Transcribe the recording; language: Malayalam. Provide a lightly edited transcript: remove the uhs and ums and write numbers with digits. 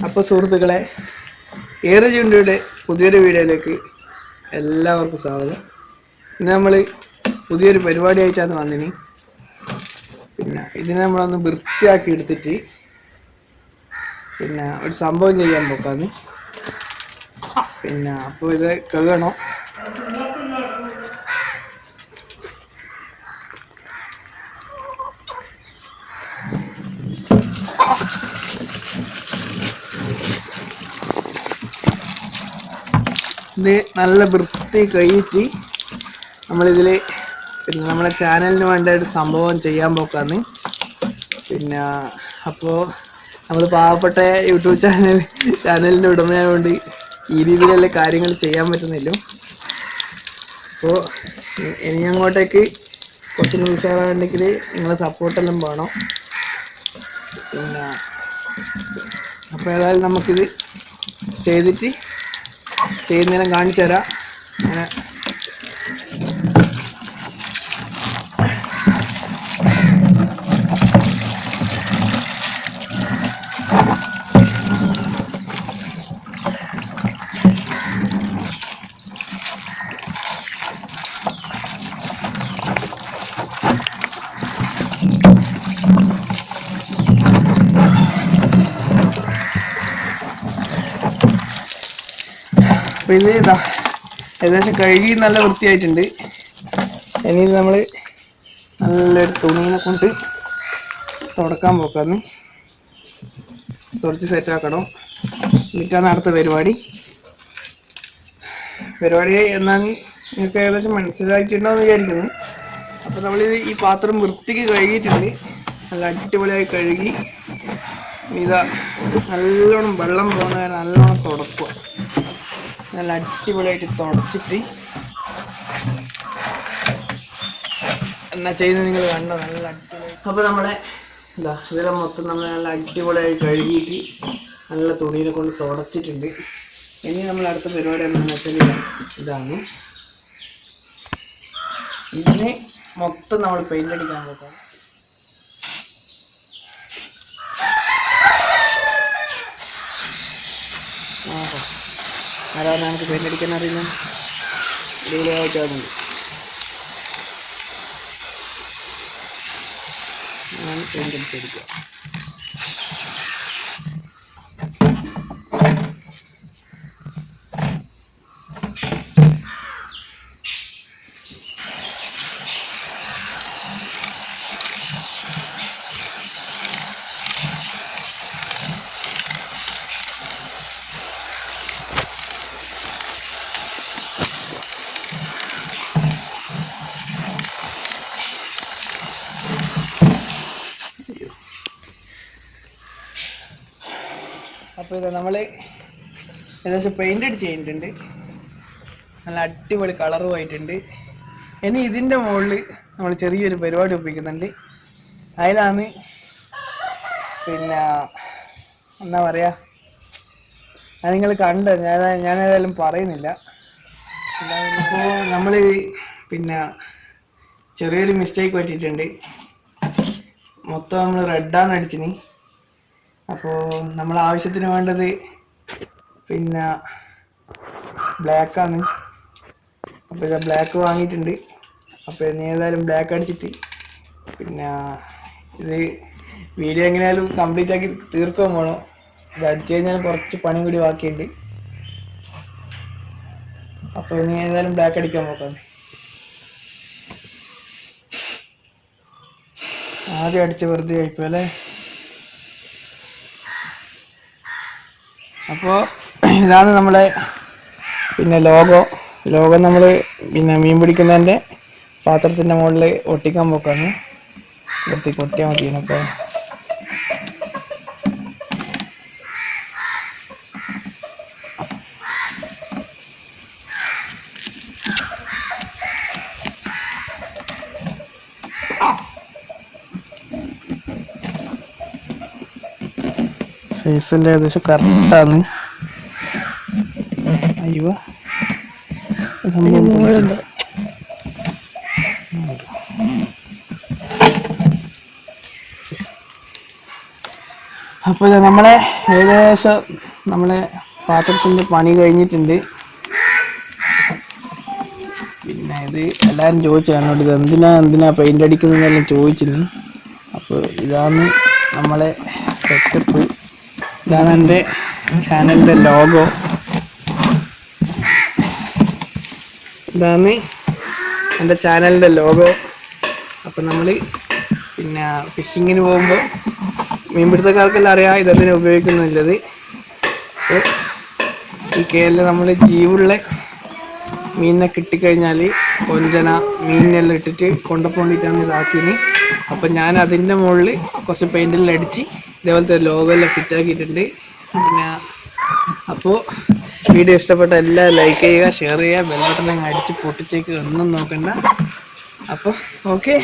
അപ്പോൾ സുഹൃത്തുക്കളെ, ഏറെ ചൂണ്ടയുടെ പുതിയൊരു വീഡിയോയിലേക്ക് എല്ലാവർക്കും സ്വാഗതം. ഇന്ന് നമ്മൾ പുതിയൊരു പരിപാടിയായിട്ടാണ് വന്നിനി. പിന്നെ ഇതിനെ നമ്മളൊന്ന് വൃത്തിയാക്കി എടുത്തിട്ട് പിന്നെ ഒരു സംഭവം ചെയ്യാൻ നോക്കാന്ന്. പിന്നെ അപ്പോൾ ഇത് കഴുകണം. ഇത് നല്ല വൃത്തി കഴിഞ്ഞിട്ട് നമ്മളിതിൽ പിന്നെ നമ്മളെ ചാനലിന് വേണ്ട ഒരു സംഭവം ചെയ്യാൻ പോക്കാന്ന്. പിന്നെ അപ്പോൾ നമ്മൾ പാവപ്പെട്ട യൂട്യൂബ് ചാനലിൻ്റെ ഉടമയായതുകൊണ്ട് ഈ രീതിയിലുള്ള കാര്യങ്ങൾ ചെയ്യാൻ പറ്റുന്നില്ല. അപ്പോൾ ഇനി അങ്ങോട്ടേക്ക് കുറച്ച് ഉത്സാഹമുണ്ടെങ്കിൽ നിങ്ങളെ സപ്പോർട്ടെല്ലാം വേണം. പിന്നെ അപ്പോൾ ഏതായാലും നമുക്കിത് ചെയ്തിട്ട് ചെയ്യുന്നതിനെ കാണിച്ചു തരാം. അങ്ങനെ അപ്പോൾ ഇത് ഇതാ ഏകദേശം കഴുകി നല്ല വൃത്തിയായിട്ടുണ്ട്. ഇനി നമ്മൾ നല്ലൊരു തുണീനെ കൊണ്ട് തുടക്കാൻ പോക്കാന്ന്. തുടച്ച് സെറ്റാക്കണം. എന്നിട്ടാണ് അടുത്ത പരിപാടി എന്നാണ് നിങ്ങൾക്ക് ഏകദേശം മനസ്സിലായിട്ടുണ്ടോയെന്ന് വിചാരിക്കുന്നു. അപ്പോൾ നമ്മളിത് ഈ പാത്രം വൃത്തിക്ക് കഴുകിയിട്ടുണ്ട്. നല്ല അടിപൊളിയായി കഴുകി ഇതാ നല്ലോണം വെള്ളം പോകുന്ന നല്ലോണം തുടക്കുക. നല്ല അടിപൊളിയായിട്ട് തുടച്ചിട്ട് എന്നാ ചെയ്യുന്നത് നിങ്ങൾ കണ്ടോ. നല്ല അടിപൊളി. അപ്പോൾ നമ്മുടെ ഇതാ ഇതെല്ലാം മൊത്തം നമ്മൾ നല്ല അടിപൊളിയായി കഴുകിയിട്ട് നല്ല തുണീനെ കൊണ്ട് തുടച്ചിട്ടുണ്ട്. ഇനി നമ്മൾ അടുത്ത പരിപാടി എന്താണെന്ന് വെച്ചാൽ ഇതാണ്. ഇതിന് മൊത്തം നമ്മൾ പെയിൻ്റ് അടിക്കാൻ പോകാം. ആരാണ് നമുക്ക് പെയിൻ്റ് അടിക്കാൻ അറിയില്ല. അടിപൊളിയായിട്ടാകുന്നുണ്ട്. ഞാൻ പെയിൻ്റ് അടിച്ചെടുക്കുക. അപ്പോൾ ഇത് നമ്മൾ ഏകദേശം പെയിൻ്റ് അടിച്ച് കഴിഞ്ഞിട്ടുണ്ട്. നല്ല അടിപൊളി കളറും ആയിട്ടുണ്ട്. ഇനി ഇതിൻ്റെ മുകളിൽ നമ്മൾ ചെറിയൊരു പരിപാടി ഒപ്പിക്കുന്നുണ്ട്. അതിലാണ് പിന്നെ എന്താ പറയുക, അത് നിങ്ങൾ കണ്ട് ഞാനേതായാലും പറയുന്നില്ല. അപ്പോൾ നമ്മൾ പിന്നെ ചെറിയൊരു മിസ്റ്റേക്ക് പറ്റിയിട്ടുണ്ട്. മൊത്തം നമ്മൾ റെഡാണ് അടിച്ചിന്. അപ്പോൾ നമ്മൾ ആവശ്യത്തിന് വേണ്ടത് പിന്നെ ബ്ലാക്കാണ്. അപ്പോൾ ഇത് ബ്ലാക്ക് വാങ്ങിയിട്ടുണ്ട്. അപ്പോൾ ഇനി ഏതായാലും ബ്ലാക്ക് അടിച്ചിട്ട് പിന്നെ ഇത് വീഡിയോ എങ്ങനെയായാലും കംപ്ലീറ്റ് ആക്കി തീർക്കാൻ വേണം. ഇത് അടിച്ചു കഴിഞ്ഞാൽ കുറച്ച് പണി കൂടി ബാക്കിയുണ്ട്. അപ്പോൾ ഇനി ഏതായാലും ബ്ലാക്ക് അടിക്കാൻ നോക്കാം. ആദ്യം അടിച്ച് വെറുതെ ആയിപ്പോ അല്ലേ. അപ്പോൾ ഇതാണ് നമ്മളെ പിന്നെ ലോഗോ നമ്മൾ പിന്നെ മീൻ പിടിക്കുന്നതിൻ്റെ പാത്രത്തിൻ്റെ മുകളിൽ ഒട്ടിക്കാൻ പോക്കാണ്. വൃത്തിക്ക് ഒട്ടിയാൽ മതിയപ്പോൾ. സൈസിൻ്റെ ഏകദേശം കറക്റ്റാണ്. അയ്യോ അപ്പോൾ നമ്മളെ ഏകദേശം നമ്മളെ പാത്രത്തിൻ്റെ പണി കഴിഞ്ഞിട്ടുണ്ട്. പിന്നെ ഇത് എല്ലാവരും ചോദിച്ചാണ് ഇത് എന്തിനാ പെയിൻ്റ് അടിക്കുന്നതെന്നെല്ലാം ചോദിച്ചിരുന്നു. അപ്പോൾ ഇതാണ് നമ്മളെ സെറ്റപ്പ്. ഇതാണ് എൻ്റെ ചാനലിൻ്റെ ലോഗോ. ഇതാണ് എൻ്റെ ചാനലിൻ്റെ ലോഗോ. അപ്പം നമ്മൾ പിന്നെ ഫിഷിങ്ങിന് പോകുമ്പോൾ മീൻപിടുത്തക്കാർക്കെല്ലാം അറിയാം ഇതെന്തിനാ ഉപയോഗിക്കുന്നില്ലത്. അപ്പോൾ ഈ കേരള നമ്മൾ ജീവുള്ള മീനിനെ കിട്ടിക്കഴിഞ്ഞാൽ കൊഞ്ചന മീനിനെല്ലാം ഇട്ടിട്ട് കൊണ്ടുപോണ്ടിട്ടാണ് ഇതാക്കിന്. അപ്പം ഞാൻ അതിൻ്റെ മുകളിൽ കുറച്ച് പെയിൻറ്റെല്ലാം അടിച്ച് ഇതേപോലത്തെ ലോഗോ എല്ലാം ഫിറ്റാക്കിയിട്ടുണ്ട്. പിന്നെ അപ്പോൾ വീഡിയോ ഇഷ്ടപ്പെട്ട എല്ലാം ലൈക്ക് ചെയ്യുക, ഷെയർ ചെയ്യുക, ബെൽ ബട്ടൺ അടിച്ച് പൊട്ടിച്ചേക്ക് ഒന്നും നോക്കണ്ട. അപ്പോൾ ഓക്കെ.